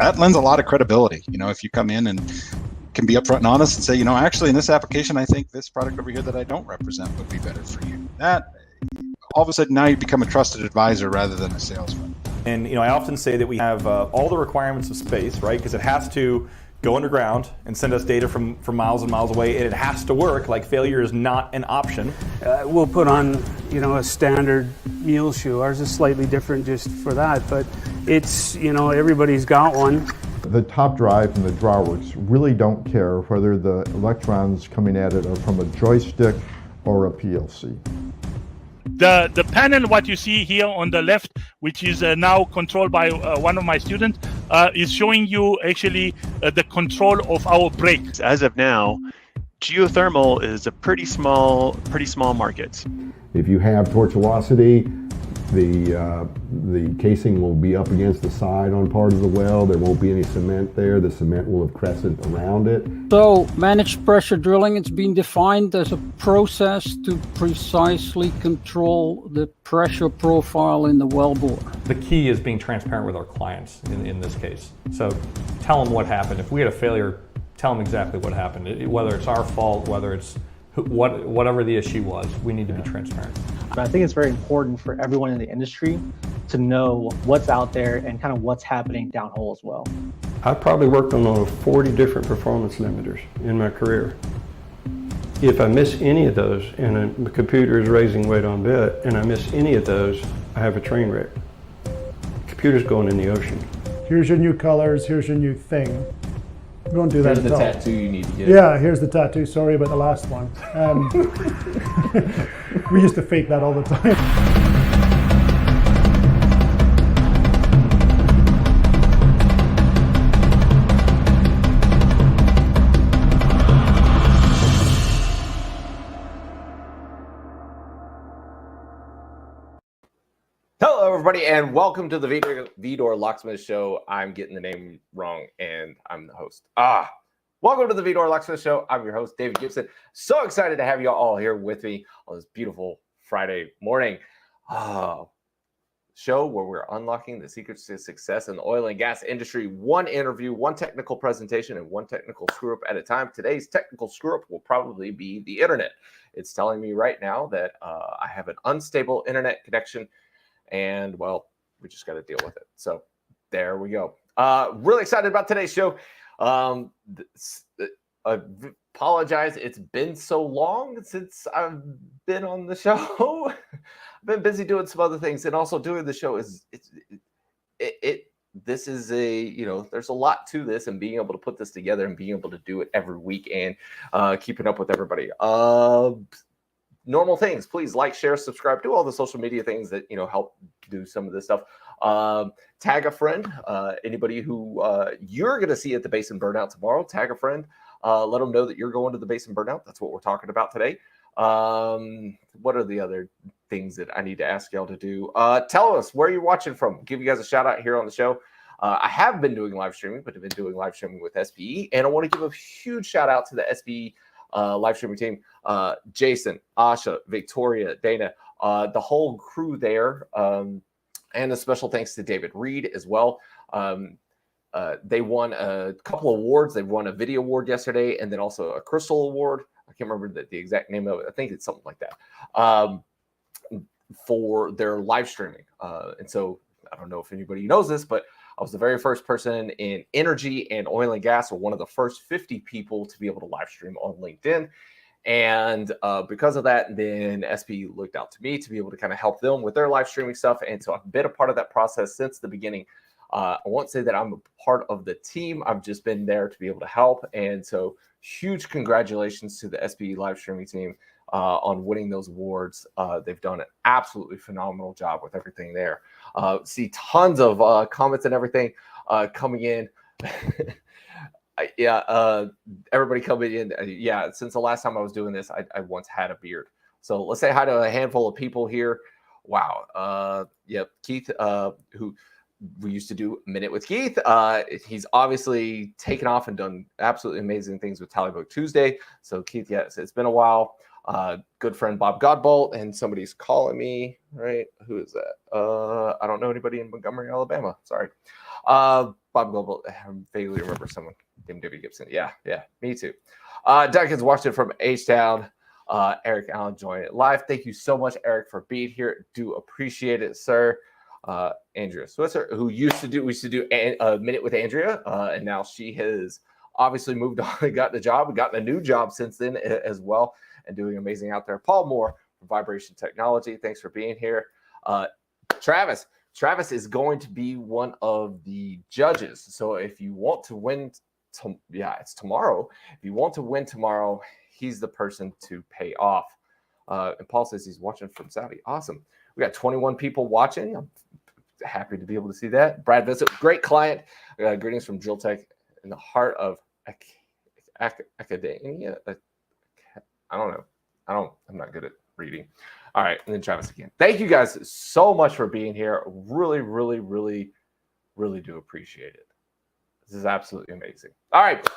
that lends a lot of credibility. If you come in and can be upfront and honest and say, actually in this application, I think this product over here that I don't represent would be better for you. That all of a sudden now you become a trusted advisor rather than a salesman. And I often say that we have all the requirements of space, right? Because it has to go underground and send us data from miles and miles away, and it has to work. Like, failure is not an option. We'll put on, a standard mule shoe. Ours is slightly different just for that, but it's, everybody's got one. The top drive and the drawworks really don't care whether the electrons coming at it are from a joystick or a PLC. The panel, what you see here on the left, which is now controlled by one of my students, is showing you actually the control of our brakes. As of now, geothermal is a pretty small market. If you have tortuosity, the casing will be up against the side on part of the well. There won't be any cement there. The cement will have crescent around it. So managed pressure drilling, it's been defined as a process to precisely control the pressure profile in the wellbore. The key is being transparent with our clients in this case. So tell them what happened. If we had a failure, tell them exactly what happened. Whether it's our fault, whether it's whatever the issue was, we need to be transparent. But I think it's very important for everyone in the industry to know what's out there and kind of what's happening downhole as well. I've probably worked on over 40 different performance limiters in my career. If I miss any of those and the computer is raising weight on bit and I miss any of those, I have a train wreck. The computer's going in the ocean. Here's your new colors, here's your new thing. We don't do that at all. Here's the tattoo you need to get. Yeah, here's the tattoo. Sorry about the last one. We used to fake that all the time. Hello, everybody, and welcome to the Vidor Locksmith Show. I'm getting the name wrong, and I'm the host. Welcome to the Vidor Locksmith Show. I'm your host, David Gibson. So excited to have you all here with me on this beautiful Friday morning. Show where we're unlocking the secrets to success in the oil and gas industry. One interview, one technical presentation, and one technical screw-up at a time. Today's technical screw-up will probably be the internet. It's telling me right now that I have an unstable internet connection, and, well, we just got to deal with it. So there we go. Really excited about today's show. I apologize. It's been so long since I've been on the show. I've been busy doing some other things, and also doing the show is this is there's a lot to this, and being able to put this together and being able to do it every week and keeping up with everybody. Normal things, please like, share, subscribe, do all the social media things that help do some of this stuff. Tag a friend, anybody who you're going to see at the Basin Burnout tomorrow. Tag a friend, let them know that you're going to the Basin Burnout. That's what we're talking about today. What are the other things that I need to ask y'all to do? Tell us where you're watching from. Give you guys a shout out here on the show. I have been doing live streaming, but I've been doing live streaming with SPE, and I want to give a huge shout out to the SPE live streaming team. Jason, Asha, Victoria, Dana, the whole crew there, and a special thanks to David Reed as well. They won a couple of awards. They won a video award yesterday, and then also a crystal award. I can't remember the exact name of it. I think it's something like that, for their live streaming. And so I don't know if anybody knows this, but I was the very first person in energy and oil and gas, or one of the first 50 people to be able to live stream on LinkedIn. And because of that, then SP looked out to me to be able to kind of help them with their live streaming stuff. And so I've been a part of that process since the beginning. I won't say that I'm a part of the team. I've just been there to be able to help. And so huge congratulations to the SPE live streaming team on winning those awards. They've done an absolutely phenomenal job with everything there. See tons of comments and everything coming in. Everybody coming in. Since the last time I was doing this, I once had a beard. So let's say hi to a handful of people here. Wow. Keith, who we used to do a Minute with Keith. He's obviously taken off and done absolutely amazing things with Tallybook Tuesday. So Keith, yes, it's been a while. Good friend Bob Godbolt, and somebody's calling me, right? Who is that? I don't know anybody in Montgomery, Alabama. Sorry. Bob Global. I vaguely remember someone named David Gibson. Yeah, me too. Duncan's watching from H-Town. Eric Allen joining it live. Thank you so much, Eric, for being here. Do appreciate it, sir. Andrea Switzer, who we used to do a minute with Andrea, and now she has obviously moved on and gotten a job. We gotten a new job since then as well, and doing amazing out there. Paul Moore from Vibration Technology, thanks for being here. Travis is going to be one of the judges. So if you want to win, it's tomorrow. If you want to win tomorrow, he's the person to pay off. And Paul says he's watching from Saudi. Awesome. We got 21 people watching. I'm happy to be able to see that. Brad Vincent, great client. Greetings from Drill Tech in the heart of academia. I don't know. I'm not good at reading. All right. And then Travis again. Thank you guys so much for being here. Really, really, really, really do appreciate it. This is absolutely amazing. All right.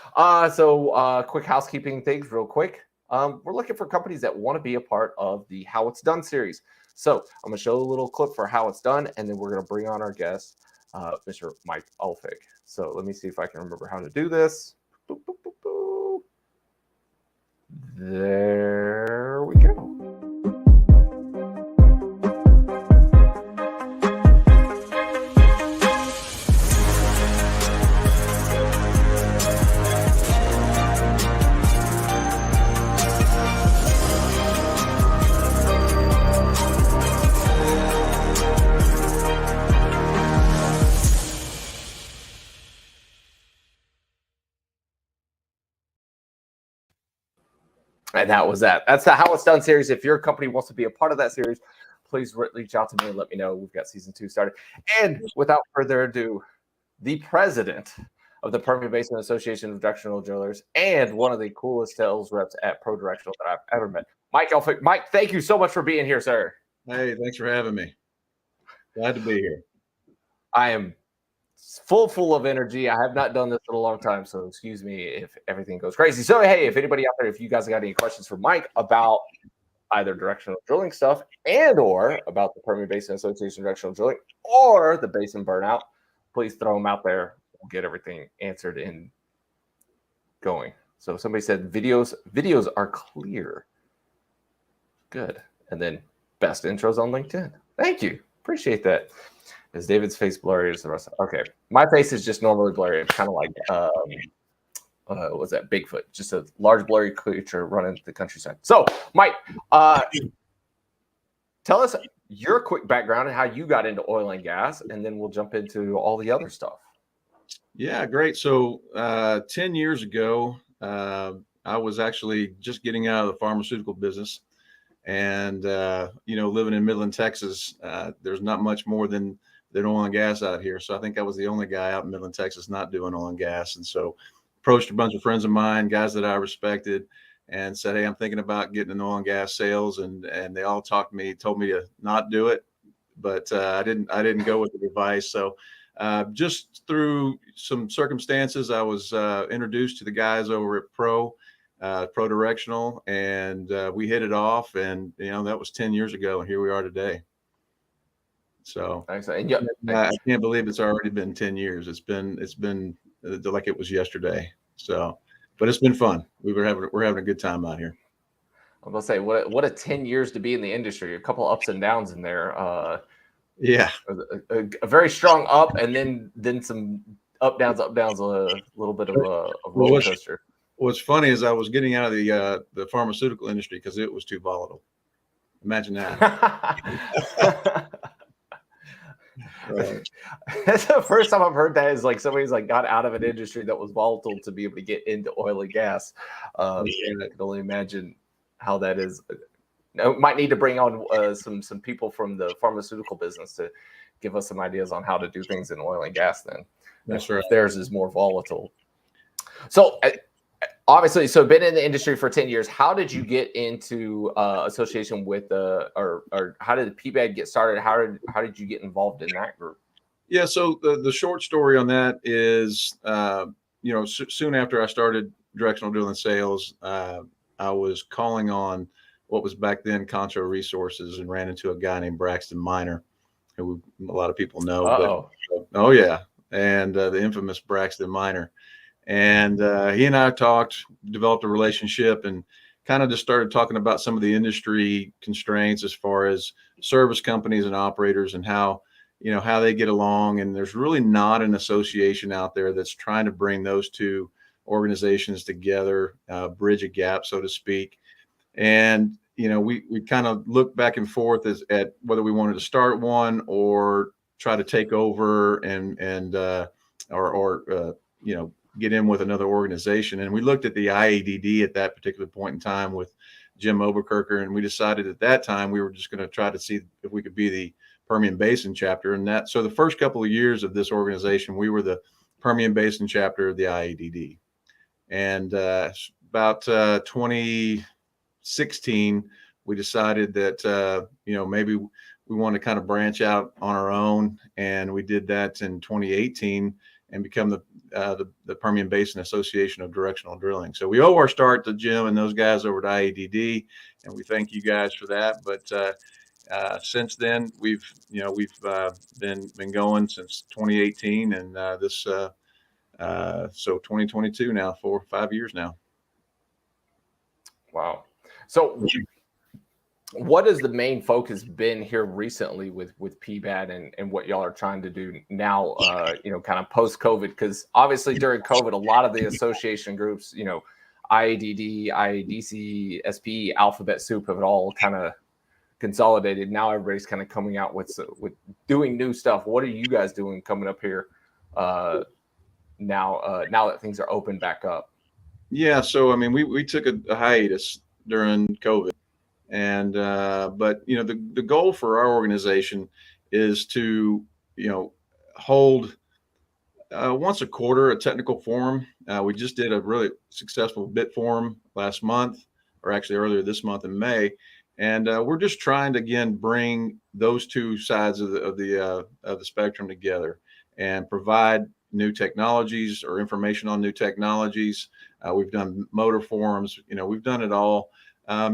So quick housekeeping things real quick. We're looking for companies that want to be a part of the How It's Done series. So I'm going to show a little clip for how it's done, and then we're going to bring on our guest, Mr. Mike Elphick. So let me see if I can remember how to do this. Boop, boop, boop, boop. There we go. And that was that. That's the How It's Done series. If your company wants to be a part of that series, please reach out to me and let me know. We've got season 2 started. And without further ado, the president of the Permian Basin Association of Directional Drillers and one of the coolest sales reps at Pro Directional that I've ever met, Mike Elphick. Mike, thank you so much for being here, sir. Hey, thanks for having me. Glad to be here. I am full of energy. I have not done this in a long time, so excuse me if everything goes crazy. So, hey, if anybody out there, if you guys got any questions for Mike about either directional drilling stuff and or about the Permian Basin Association directional drilling or the Basin Burnout, please throw them out there. We'll get everything answered and going. So somebody said videos are clear. Good. And then best intros on LinkedIn. Thank you. Appreciate that. Is David's face blurry as the rest? Okay. My face is just normally blurry. It's kind of like, what was that? Bigfoot. Just a large blurry creature running the countryside. So, Mike, tell us your quick background and how you got into oil and gas, and then we'll jump into all the other stuff. Yeah, great. So 10 years ago, I was actually just getting out of the pharmaceutical business. And, living in Midland, Texas, there's not much more than oil and gas out here. So I think I was the only guy out in Midland, Texas, not doing oil and gas. And so approached a bunch of friends of mine, guys that I respected, and said, hey, I'm thinking about getting in oil and gas sales. And they all told me to not do it. But I didn't go with the advice. So just through some circumstances, I was introduced to the guys over at Pro Directional, and we hit it off. And, that was 10 years ago. And here we are today. So I can't believe it's already been 10 years. It's been like it was yesterday. So, but it's been fun. We're having a good time out here. I'm gonna say what a 10 years to be in the industry. A couple ups and downs in there. Yeah, a very strong up, and then some up downs, a little bit of a roller coaster. What's funny is I was getting out of the pharmaceutical industry because it was too volatile. Imagine that. Right. That's the first time I've heard that is like somebody's like got out of an industry that was volatile to be able to get into oil and gas. And I can only imagine how that is. Might need to bring on some people from the pharmaceutical business to give us some ideas on how to do things in oil and gas. Then that's right. Theirs is more volatile. So obviously, so been in the industry for 10 years. How did you get into association with or how did PBADD get started? How did you get involved in that group? Yeah, so the short story on that is, soon after I started directional drilling sales, I was calling on what was back then Concho Resources and ran into a guy named Braxton Miner, who a lot of people know. Uh-oh. Oh yeah, and the infamous Braxton Miner. And he and I talked, developed a relationship, and kind of just started talking about some of the industry constraints as far as service companies and operators and how they get along. And there's really not an association out there that's trying to bring those two organizations together, bridge a gap, so to speak. And we kind of looked back and forth at whether we wanted to start one or try to take over and get in with another organization. And we looked at the IADD at that particular point in time with Jim Oberkirker, and we decided at that time we were just going to try to see if we could be the Permian Basin chapter. And so the first couple of years of this organization, we were the Permian Basin chapter of the IADD. And about 2016, we decided that maybe we want to kind of branch out on our own, and we did that in 2018 and become the Permian Basin Association of Directional Drilling. So we owe our start to Jim and those guys over at IADD, and we thank you guys for that. But since then, we've been going since 2018, and so 2022 now, 4 or 5 years now. Wow. So what has the main focus been here recently with PBADD and what y'all are trying to do now, kind of post-COVID? Because obviously during COVID, a lot of the association groups, IADD, IADC, SPE, Alphabet Soup have all kind of consolidated. Now everybody's kind of coming out with doing new stuff. What are you guys doing coming up here now that things are open back up? Yeah, so I mean, we took a hiatus during COVID. And but the goal for our organization is to hold once a quarter a technical forum. We just did a really successful bit forum last month, or actually earlier this month in May, and we're just trying to again bring those two sides of the spectrum together and provide new technologies or information on new technologies. We've done motor forums, we've done it all.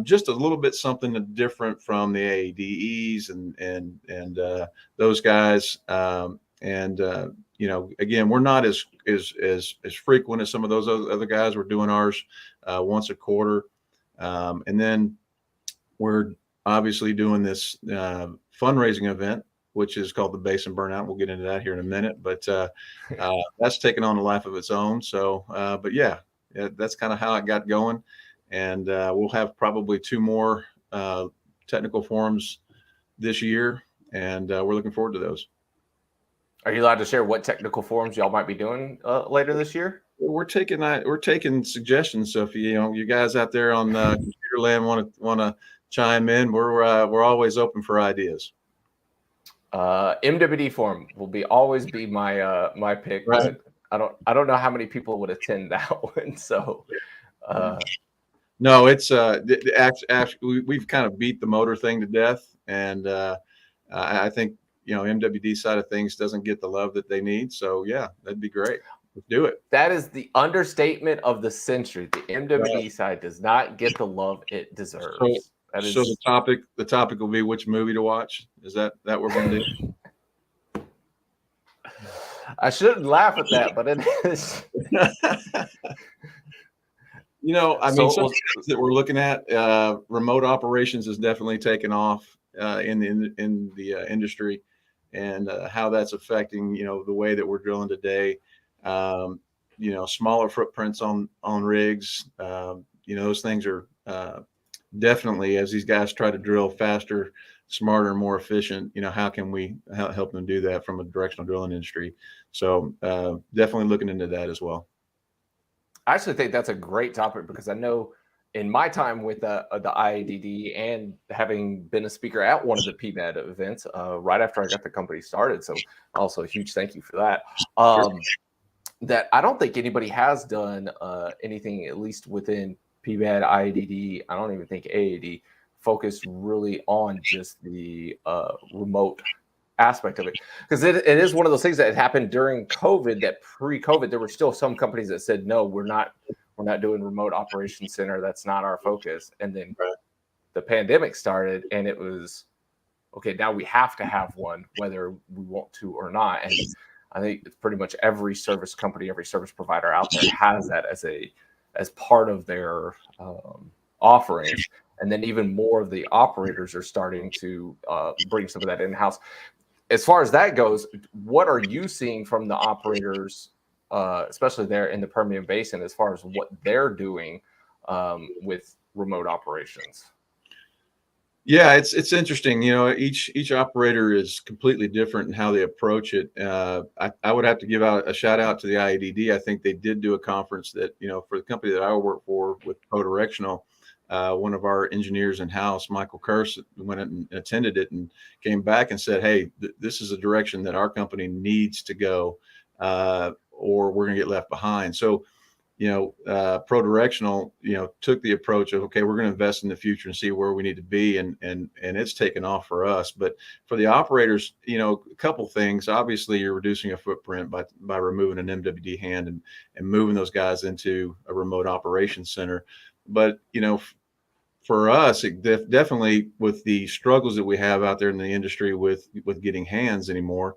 Just a little bit something different from the AADEs and those guys. Again, we're not as frequent as some of those other guys. We're doing ours once a quarter. And then we're obviously doing this fundraising event, which is called the Basin Burnout. We'll get into that here in a minute, but that's taken on a life of its own. So, but yeah, that's kind of how it got going. And we'll have probably 2 more technical forums this year, and we're looking forward to those. Are you allowed to share what technical forums y'all might be doing later this year? We're taking suggestions. So if you guys out there on computer land want to chime in, we're always open for ideas. MWD forum will always be my pick. Right. But I don't know how many people would attend that one. So. No, it's actually we've kind of beat the motor thing to death, and I think MWD side of things doesn't get the love that they need. So yeah, that'd be great. Let's do it. That is the understatement of the century. The MWD side does not get the love it deserves. So the topic will be which movie to watch. Is that what we're going to do? I shouldn't laugh at that, but it is. Some things that we're looking at, remote operations has definitely taken off in the industry, and how that's affecting the way that we're drilling today. Smaller footprints on rigs. Those things are definitely, as these guys try to drill faster, smarter, more efficient. How can we help them do that from a directional drilling industry? So definitely looking into that as well. I actually think that's a great topic, because I know in my time with the IADD and having been a speaker at one of the PBADD events right after I got the company started, so also a huge thank you for that, that I don't think anybody has done anything, at least within PBADD, IADD, I don't even think AAD, focused really on just the remote aspect of it, because it is one of those things that happened during COVID, that pre-COVID there were still some companies that said no, we're not doing remote operations center, that's not our focus. And then the pandemic started, and it was okay, now we have to have one whether we want to or not. And I think it's pretty much every service company, every service provider out there has that as part of their offerings. And then even more of the operators are starting to bring some of that in-house. As far as that goes, what are you seeing from the operators, especially there in the Permian Basin, as far as what they're doing with remote operations? Yeah, it's interesting. You know, each operator is completely different in how they approach it. I would have to give out a shout out to the IADD. I think they did do a conference that, you know, for the company that I work for with ProDirectional, one of our engineers in house, Michael Curse, went and attended it and came back and said, "Hey, this is a direction that our company needs to go, or we're going to get left behind." So, you know, ProDirectional, you know, took the approach of, okay, we're going to invest in the future and see where we need to be, and it's taken off for us. But for the operators, you know, a couple things. Obviously, you're reducing a footprint by removing an MWD hand and moving those guys into a remote operations center. But, you know, for us, it definitely, with the struggles that we have out there in the industry with getting hands anymore,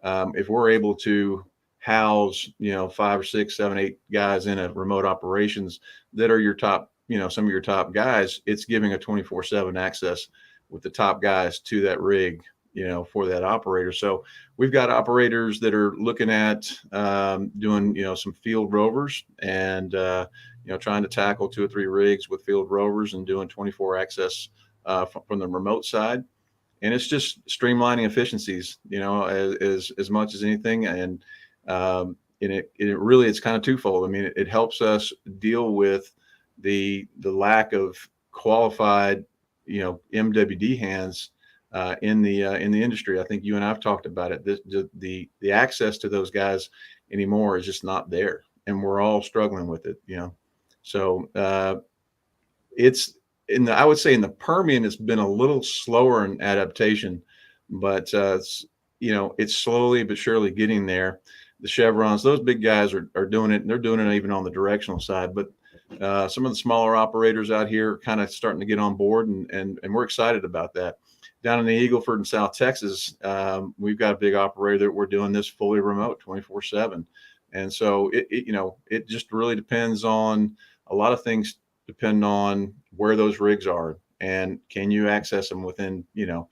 if we're able to house, you know, 5 or 6, 7, 8 guys in a remote operations that are your top, you know, some of your top guys, it's giving a 24/7 access with the top guys to that rig, you know, for that operator. So we've got operators that are looking at doing, you know, some field rovers and, you know, trying to tackle 2 or 3 rigs with field rovers and doing 24 access from the remote side. And it's just streamlining efficiencies, you know, as much as anything. And it really, it's kind of twofold. I mean, it helps us deal with the lack of qualified, you know, MWD hands in the industry. I think you and I've talked about it. The access to those guys anymore is just not there, and we're all struggling with it, you know. So it's I would say in the Permian, it's been a little slower in adaptation, but you know, it's slowly but surely getting there. The Chevrons, those big guys are doing it, and they're doing it even on the directional side. But some of the smaller operators out here are kind of starting to get on board, and we're excited about that. Down in the Eagle Ford in South Texas, we've got a big operator that we're doing this fully remote 24/7. And so you know, it just really depends on a lot of things. Depend on where those rigs are and can you access them within, you know,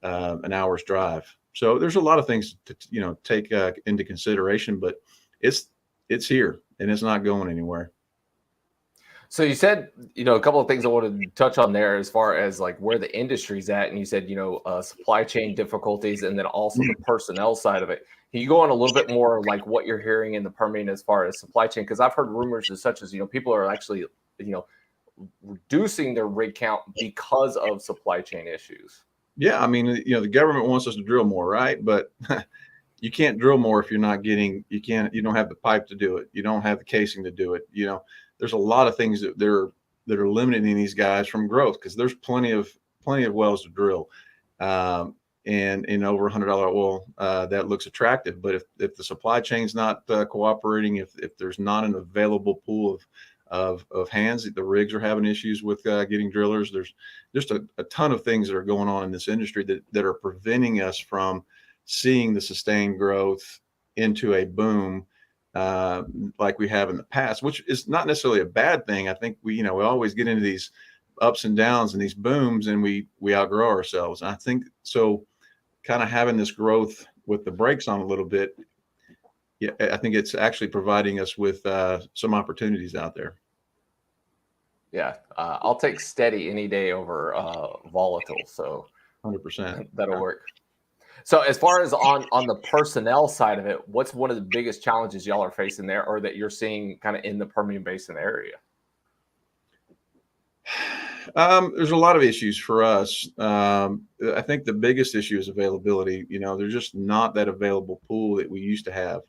an hour's drive. So there's a lot of things to, you know, take into consideration, but it's here and it's not going anywhere. So you said, you know, a couple of things I wanted to touch on there as far as like where the industry's at. And you said, you know, supply chain difficulties and then also the personnel side of it. Can you go on a little bit more like what you're hearing in the Permian as far as supply chain? Because I've heard rumors as such as, you know, people are actually, you know, reducing their rig count because of supply chain issues. Yeah, I mean, you know, the government wants us to drill more, right? But you can't drill more if you're not getting, you don't have the pipe to do it. You don't have the casing to do it. You know, there's a lot of things that are limiting these guys from growth because there's plenty of wells to drill. And in over $100 oil, that looks attractive. But if the supply chain's not cooperating, if there's not an available pool of hands, the rigs are having issues with getting drillers. There's just a ton of things that are going on in this industry that are preventing us from seeing the sustained growth into a boom like we have in the past, which is not necessarily a bad thing. I think we always get into these ups and downs and these booms and we outgrow ourselves. And I think so kind of having this growth with the brakes on a little bit, yeah, I think it's actually providing us with some opportunities out there. Yeah, I'll take steady any day over volatile. So 100%. That'll work. So as far as on the personnel side of it, what's one of the biggest challenges y'all are facing there or that you're seeing kind of in the Permian Basin area? There's a lot of issues for us. I think the biggest issue is availability. You know, there's just not that available pool that we used to have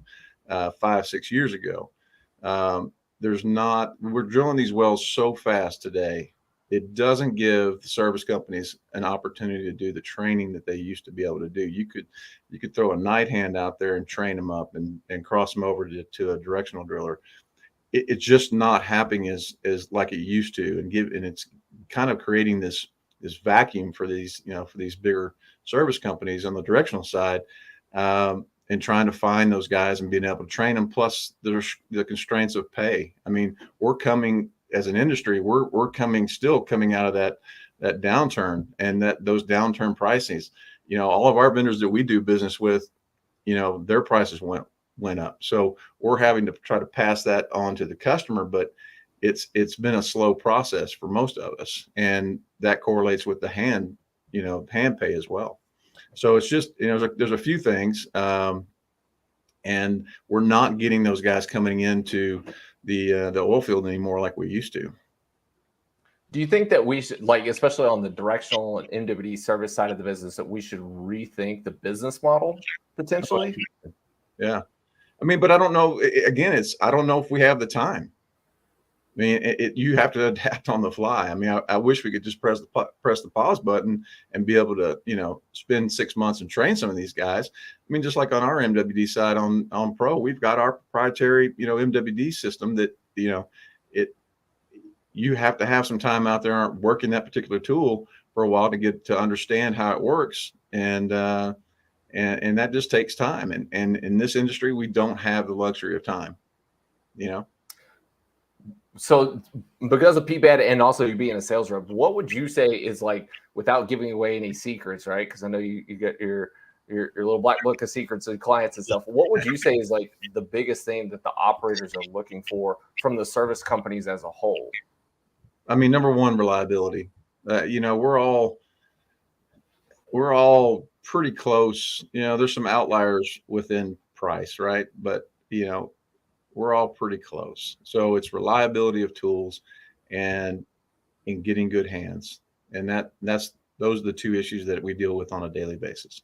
5-6 years ago. We're drilling these wells so fast today. It doesn't give the service companies an opportunity to do the training that they used to be able to do. You could throw a night hand out there and train them up and cross them over to a directional driller. It's just not happening as like it used to, and it's kind of creating this vacuum for these bigger service companies on the directional side. and trying to find those guys and being able to train them. Plus the constraints of pay. I mean, we're coming as an industry, we're still coming out of that downturn and those downturn pricings. All of our vendors that we do business with, their prices went up. So we're having to try to pass that on to the customer, but it's been a slow process for most of us. And that correlates with the hand pay as well. So it's just, there's a few things, and we're not getting those guys coming into the oil field anymore like we used to. Do you think that we should, especially on the directional and MWD service side of the business, that we should rethink the business model potentially? Yeah. I mean, but I don't know, again, I don't know if we have the time. I mean, you have to adapt on the fly. I mean, I wish we could just press the pause button and be able to, spend 6 months and train some of these guys. I mean, just like on our MWD side on Pro, we've got our proprietary, MWD system that, you have to have some time out there working that particular tool for a while to get to understand how it works. And that just takes time. And in this industry, we don't have the luxury of time, So because of PBADD and also you being a sales rep, what would you say is, without giving away any secrets, right? Because I know you get your little black book of secrets and clients and stuff. What would you say is the biggest thing that the operators are looking for from the service companies as a whole? I mean, number one, reliability. We're all pretty close. There's some outliers within price, right? But we're all pretty close. So it's reliability of tools and in getting good hands. And those are the two issues that we deal with on a daily basis.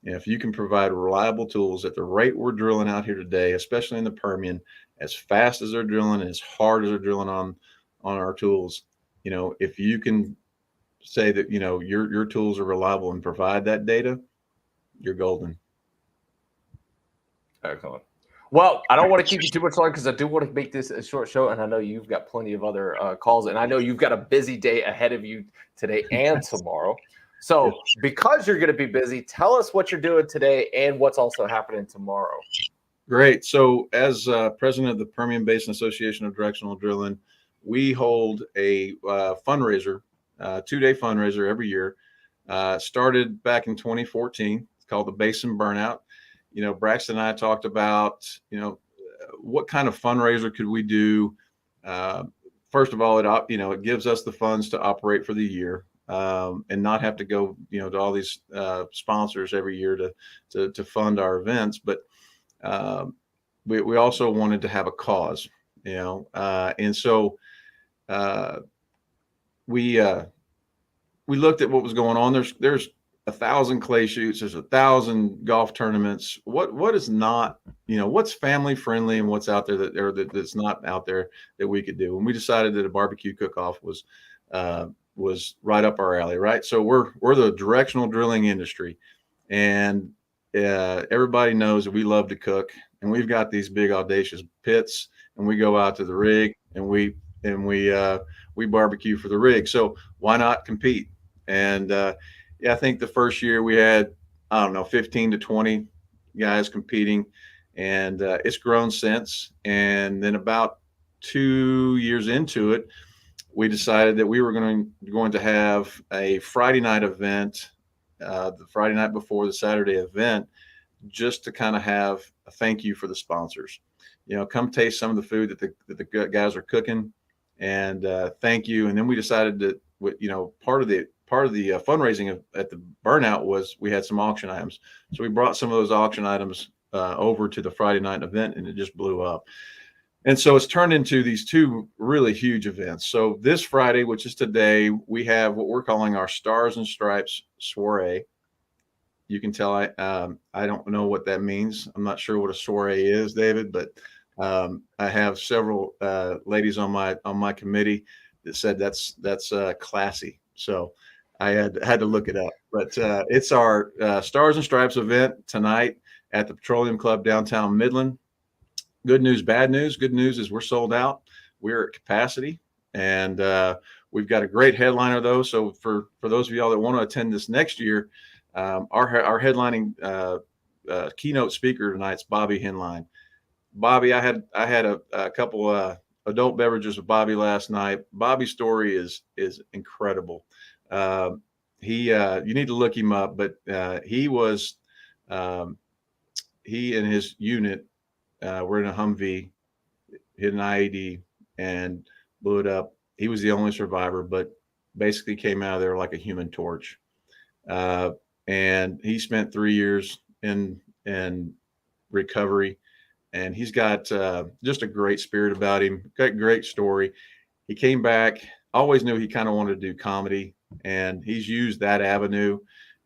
And if you can provide reliable tools at the rate we're drilling out here today, especially in the Permian, as fast as they're drilling and as hard as they're drilling on our tools, if you can say that, your tools are reliable and provide that data, you're golden. Excellent. Well, I don't want to keep you too much longer because I do want to make this a short show, and I know you've got plenty of other calls, and I know you've got a busy day ahead of you today and tomorrow. So because you're going to be busy, tell us what you're doing today and what's also happening tomorrow. Great. So as president of the Permian Basin Association of Directional Drilling, we hold a fundraiser, 2-day fundraiser every year. Started back in 2014. It's called the Basin Burnout. Braxton and I talked about, what kind of fundraiser could we do? First of all, it gives us the funds to operate for the year, and not have to go, to all these sponsors every year to fund our events. But we also wanted to have a cause, and so we looked at what was going on. There's 1,000 clay shoots. There's 1,000 golf tournaments. What is not, what's family friendly and what's out there that's not out there that we could do. And we decided that a barbecue cook-off was right up our alley, right? So we're the directional drilling industry, and everybody knows that we love to cook, and we've got these big audacious pits, and we go out to the rig and we barbecue for the rig. So why not compete? And I think the first year we had, 15 to 20 guys competing, and it's grown since. And then about 2 years into it, we decided that we were going to have a Friday night event, the Friday night before the Saturday event, just to kind of have a thank you for the sponsors. Come taste some of the food that the guys are cooking, and thank you. And then we decided that, part of the fundraising at the Burnout was we had some auction items. So we brought some of those auction items over to the Friday night event, and it just blew up. And so it's turned into these two really huge events. So this Friday, which is today, we have what we're calling our Stars and Stripes soiree. You can tell I don't know what that means. I'm not sure what a soiree is, David, but I have several ladies on my committee that said that's classy. So I had to look it up. But it's our Stars and Stripes event tonight at the Petroleum Club downtown Midland. Good news, bad news. Good news is we're sold out. We're at capacity, and we've got a great headliner though. So for those of y'all that want to attend this next year, our headlining keynote speaker tonight's Bobby Henline. Bobby, I had a couple adult beverages with Bobby last night. Bobby's story is incredible. You need to look him up, but he and his unit were in a Humvee, hit an IED, and blew it up. He was the only survivor, but basically came out of there like a human torch. And he spent 3 years in recovery, and he's got just a great spirit about him. Got a great story. He came back. Always knew he kind of wanted to do comedy, and he's used that avenue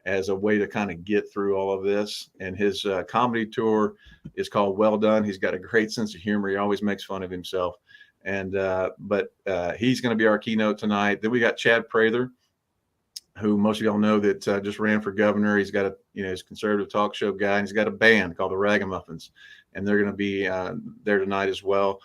as a way to kind of get through all of this. And his comedy tour is called Well Done. He's got a great sense of humor. He always makes fun of himself. And but he's going to be our keynote tonight. Then we got Chad Prather, who most of y'all know that just ran for governor. He's got he's a conservative talk show guy, and he's got a band called the Ragamuffins, and they're going to be there tonight as well.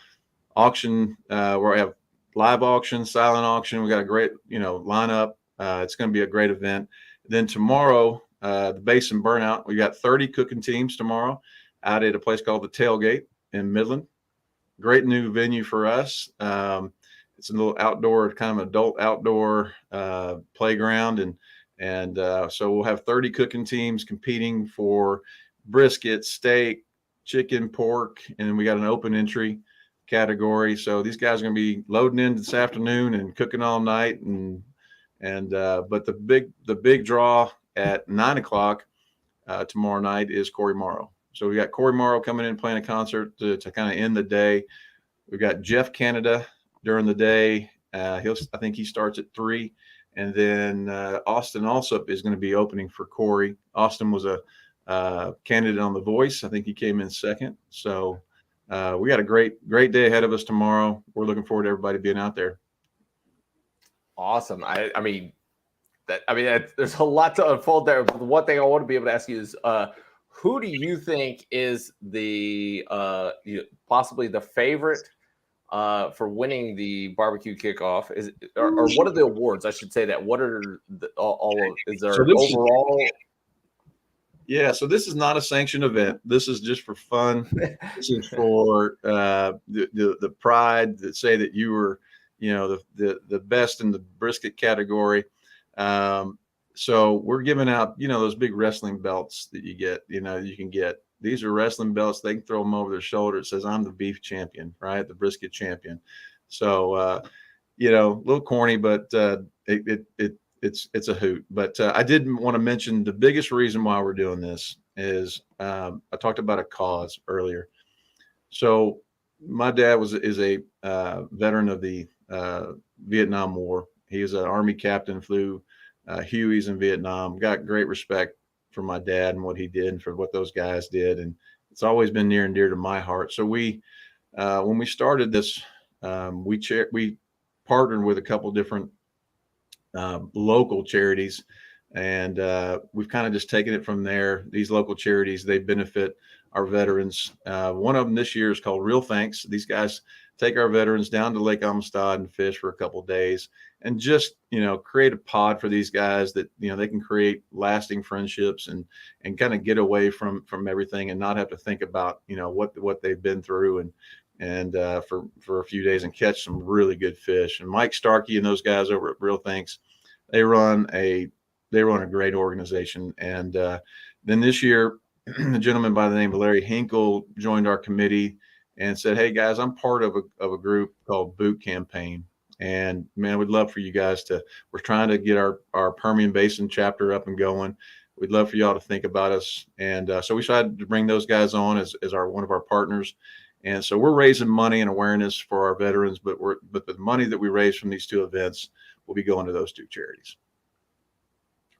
Auction, where we have live auction, silent auction. We got a great lineup. It's going to be a great event. Then tomorrow, the Basin Burnout. We got 30 cooking teams tomorrow out at a place called the Tailgate in Midland. Great new venue for us. It's a little outdoor, kind of adult outdoor playground, and so we'll have 30 cooking teams competing for brisket, steak, chicken, pork, and then we got an open entry category. So these guys are going to be loading in this afternoon and cooking all night, but the big draw at 9 o'clock tomorrow night is Corey Morrow. So we got Corey Morrow coming in playing a concert to kind of end the day. We've got Jeff Canada during the day. I think he starts at 3, and then Austin Alsop is going to be opening for Corey. Austin was a candidate on The Voice. I think he came in second. So we got a great day ahead of us tomorrow. We're looking forward to everybody being out there. Awesome. I mean, there's a lot to unfold there. One thing I want to be able to ask you is, who do you think is the possibly the favorite for winning the barbecue kickoff? Or what are the awards? I should say that. What are is there overall? Yeah, so this is not a sanctioned event. This is just for fun. This is for the pride that say that you were, the best in the brisket category. So we're giving out, those big wrestling belts that you get, you can get. These are wrestling belts. They can throw them over their shoulder. It says, I'm the beef champion, right? The brisket champion. So, a little corny, but it's a hoot. But I did want to mention the biggest reason why we're doing this is I talked about a cause earlier. So my dad is a veteran of the Vietnam War. He was an Army captain, flew Hueys in Vietnam. Got great respect for my dad and what he did and for what those guys did, and it's always been near and dear to my heart. So we, when we started this, we partnered with a couple different local charities, and we've kind of just taken it from there. These local charities, they benefit our veterans. One of them this year is called Real Thanks. These guys take our veterans down to Lake Amistad and fish for a couple of days, and just create a pod for these guys that they can create lasting friendships and kind of get away from everything and not have to think about what they've been through and for a few days, and catch some really good fish. And Mike Starkey and those guys over at Real Thanks, they run a great organization. And then this year, a gentleman by the name of Larry Hinkle joined our committee and said, hey guys, I'm part of a group called Boot Campaign. And man, we'd love for you guys we're trying to get our Permian Basin chapter up and going. We'd love for y'all to think about us. And so we decided to bring those guys on as one of our partners. And so we're raising money and awareness for our veterans, but the money that we raise from these two events will be going to those two charities.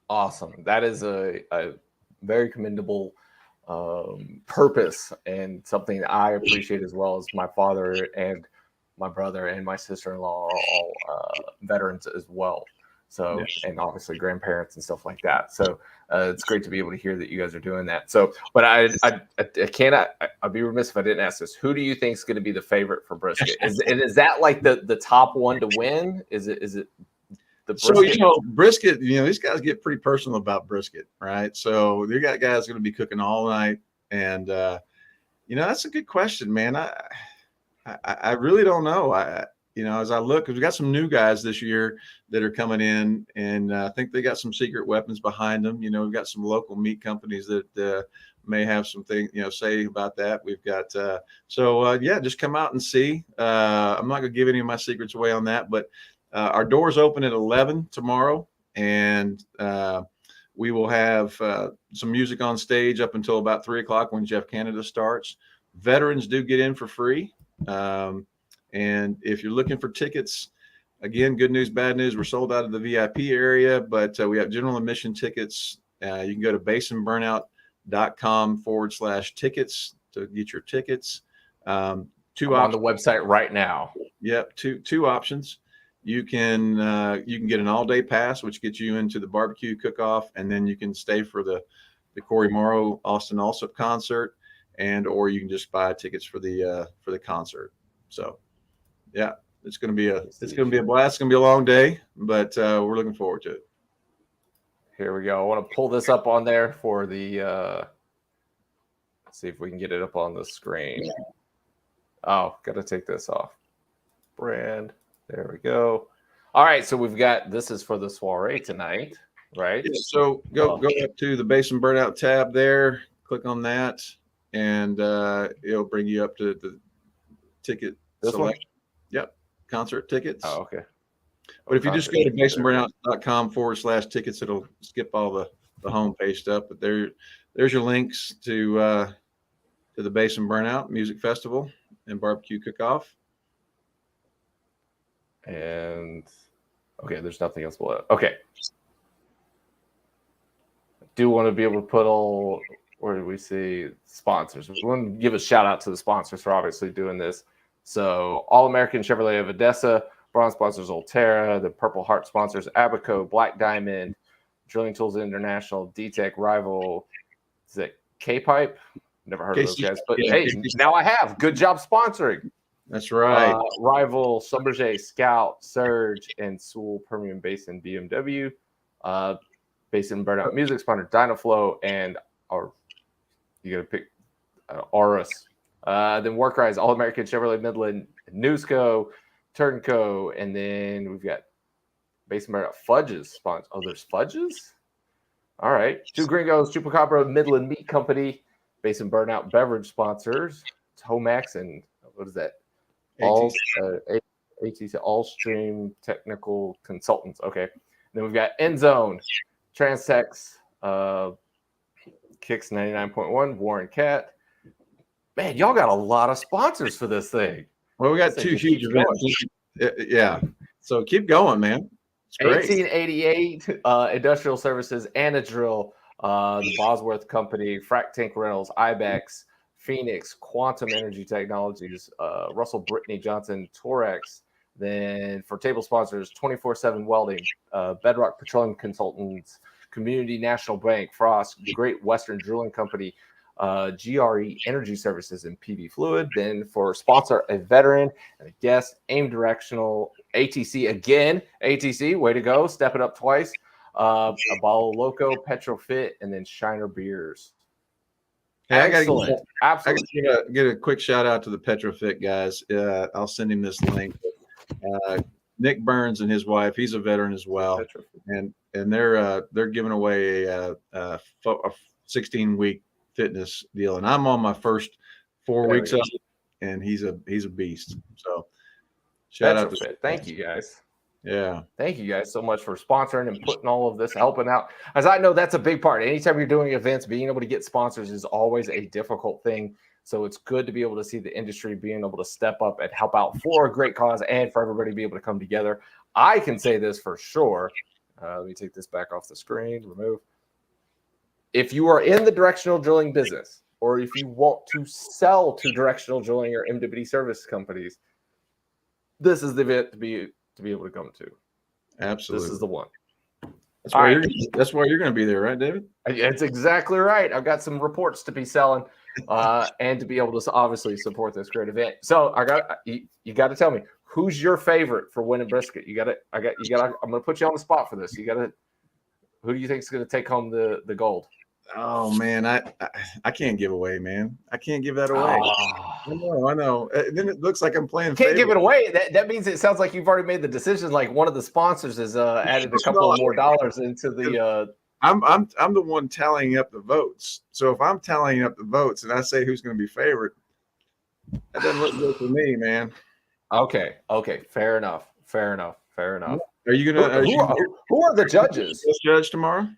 Awesome. That is a very commendable purpose, and something I appreciate as well, as my father and my brother and my sister-in-law are all veterans as well. So, and obviously grandparents and stuff like that. So it's great to be able to hear that you guys are doing that. So, but I cannot, I'd be remiss if I didn't ask this. Who do you think is going to be the favorite for brisket? Is that like the top one to win? Is it the brisket? So, brisket, these guys get pretty personal about brisket, right? So you got guys going to be cooking all night And that's a good question, man. I really don't know. As I look, because we got some new guys this year that are coming in, and I think they got some secret weapons behind them. We've got some local meat companies that may have some things, say about that. We've got, just come out and see. I'm not going to give any of my secrets away on that, but our doors open at 11 tomorrow, and we will have some music on stage up until about 3 o'clock when Jeff Canada starts. Veterans do get in for free. And if you're looking for tickets, again, good news, bad news, we're sold out of the VIP area, but we have general admission tickets. You can go to basinburnout.com/tickets to get your tickets. I'm on the website right now. Yep. Two options. You can get an all-day pass, which gets you into the barbecue cook-off, and then you can stay for the Corey Morrow Austin Alsop concert, or you can just buy tickets for the concert. So, yeah, it's going to be a blast. It's going to be a long day, but we're looking forward to it. Here we go. I want to pull this up on there for the. Let's see if we can get it up on the screen. Oh, got to take this off. Brand. There we go. All right, so we've got, this is for the soiree tonight, right? Yeah, so go up to the Basin Burnout tab there, click on that, and it'll bring you up to the ticket selection. Yep, concert tickets. Oh, okay. But if you just go to basinburnout.com/tickets, it'll skip all the homepage stuff. But there's your links to the Basin Burnout Music Festival and Barbecue Cook-Off. And okay, there's nothing else below. Okay. I do want to be able to put all, where do we see sponsors? We want to give a shout out to the sponsors for obviously doing this. So All American Chevrolet of Odessa, bronze sponsors Ulterra, the Purple Heart sponsors Abaco, Black Diamond, Drilling Tools International, D-Tech, Rival, is it K-Pipe? Never heard of those guys, but hey, now I have. Good job sponsoring. That's right. Rival, Schlumberger, Scout, Surge, and Sewell Permian Basin BMW. Basin Burnout Music sponsor Dynaflow, and you got to pick Aurus. Then Workrise, All American Chevrolet Midland, Newsco, Turnco, and then we've got Basin Burnout Fudges sponsor. Oh, there's Fudges? All right. Two Gringos, Chupacabra Midland Meat Company, Basin Burnout Beverage sponsors, Tomax, and what is that? ATC, Allstream Technical Consultants. Okay. And then we've got Endzone, Transtex, Kicks 99.1, Warren Cat. Man, y'all got a lot of sponsors for this thing. Well, we got two huge events. Yeah. So keep going, man. It's great. 1888 Industrial Services, Anadrill, the Bosworth Company, Frac Tank Rentals, Ibex, Phoenix, Quantum Energy Technologies, Russell Brittany Johnson, Torex. Then for table sponsors, 24/7 Welding, Bedrock Petroleum Consultants, Community National Bank, Frost, Great Western Drilling Company, GRE Energy Services, and PV Fluid. Then for sponsor, a veteran and a guest, AIM Directional, ATC again, ATC, way to go, step it up twice. Abalo Loco, Petrofit, and then Shiner Beers. Hey, Excellent. Absolutely. I gotta get a quick shout out to the Petrofit guys. I'll send him this link. Nick Burns and his wife, he's a veteran as well, and they're giving away a 16-week fitness deal, and I'm on my first 4 weeks of it, and he's a beast. So shout out to thank you guys. Yeah. Thank you guys so much for sponsoring and putting all of this, helping out. As I know, that's a big part. Anytime you're doing events, being able to get sponsors is always a difficult thing. So it's good to be able to see the industry being able to step up and help out for a great cause and for everybody to be able to come together. I can say this for sure. Let me take this back off the screen, remove. If you are in the directional drilling business, or if you want to sell to directional drilling or MWD service companies, this is the event to be able to come to. Absolutely. This is the one. That's why you're going to be there, right, David? It's exactly right. I've got some reports to be selling and to be able to obviously support this great event. So you got to tell me, who's your favorite for winning brisket? I'm going to put you on the spot for this. Who do you think is going to take home the gold? Oh man, I can't give away, man. I can't give that away. I know. Then it looks like I'm playing. Can't give it away. That means it sounds like you've already made the decision. Like one of the sponsors has added a couple of more dollars into the. I'm the one tallying up the votes. So if I'm tallying up the votes and I say who's going to be favorite, that doesn't look good for me, man. Okay. Fair enough. Are you gonna? Who are the judges? Judge tomorrow.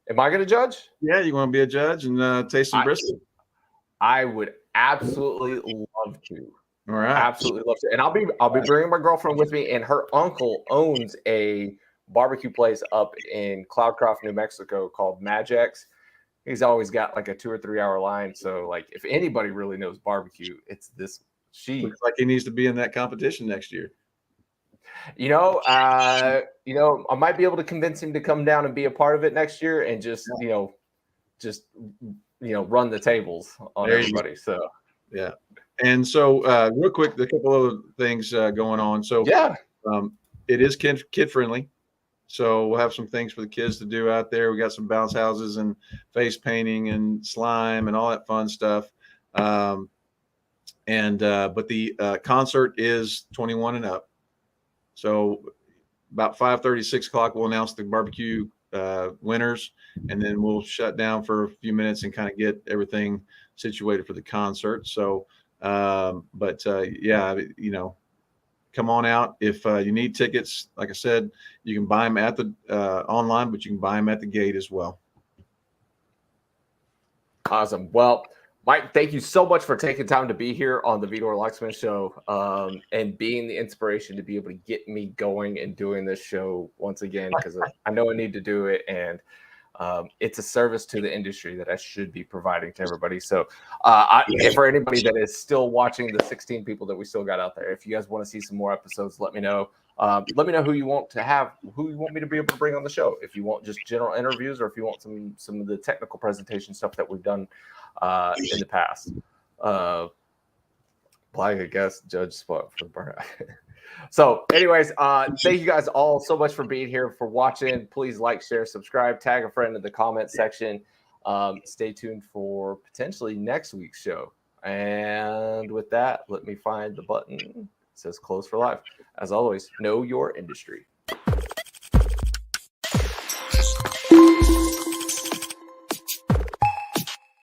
Am I going to judge? Yeah, you want to be a judge and taste some brisket? I would absolutely love to. All right, absolutely love to. And I'll be bringing my girlfriend with me, and her uncle owns a barbecue place up in Cloudcroft, New Mexico called Magix. He's always got like a 2 or 3 hour line. So like, if anybody really knows barbecue, it's this. Looks like he needs to be in that competition next year. I might be able to convince him to come down and be a part of it next year, and just run the tables on everybody. So yeah, and so real quick, a couple other things going on. So it is kid friendly. So we'll have some things for the kids to do out there. We got some bounce houses and face painting and slime and all that fun stuff. But the concert is 21 and up. So about 5:30, 6 o'clock, we'll announce the barbecue winners, and then we'll shut down for a few minutes and kind of get everything situated for the concert. So, come on out. If you need tickets, like I said, you can buy them at the online, but you can buy them at the gate as well. Awesome. Well, Mike, thank you so much for taking time to be here on the Vidor Locksmith Show and being the inspiration to be able to get me going and doing this show once again, because I know I need to do it, and it's a service to the industry that I should be providing to everybody. So for anybody that is still watching, the 16 people that we still got out there, if you guys want to see some more episodes, let me know. Let me know who you want me to be able to bring on the show. If you want just general interviews, or if you want some of the technical presentation stuff that we've done in the past. I guess judge spot for the burnout. So anyways, thank you guys all so much for being here, for watching. Please like, share, subscribe, tag a friend in the comment section. Stay tuned for potentially next week's show. And with that, let me find the button. It says close for live. As always, know your industry.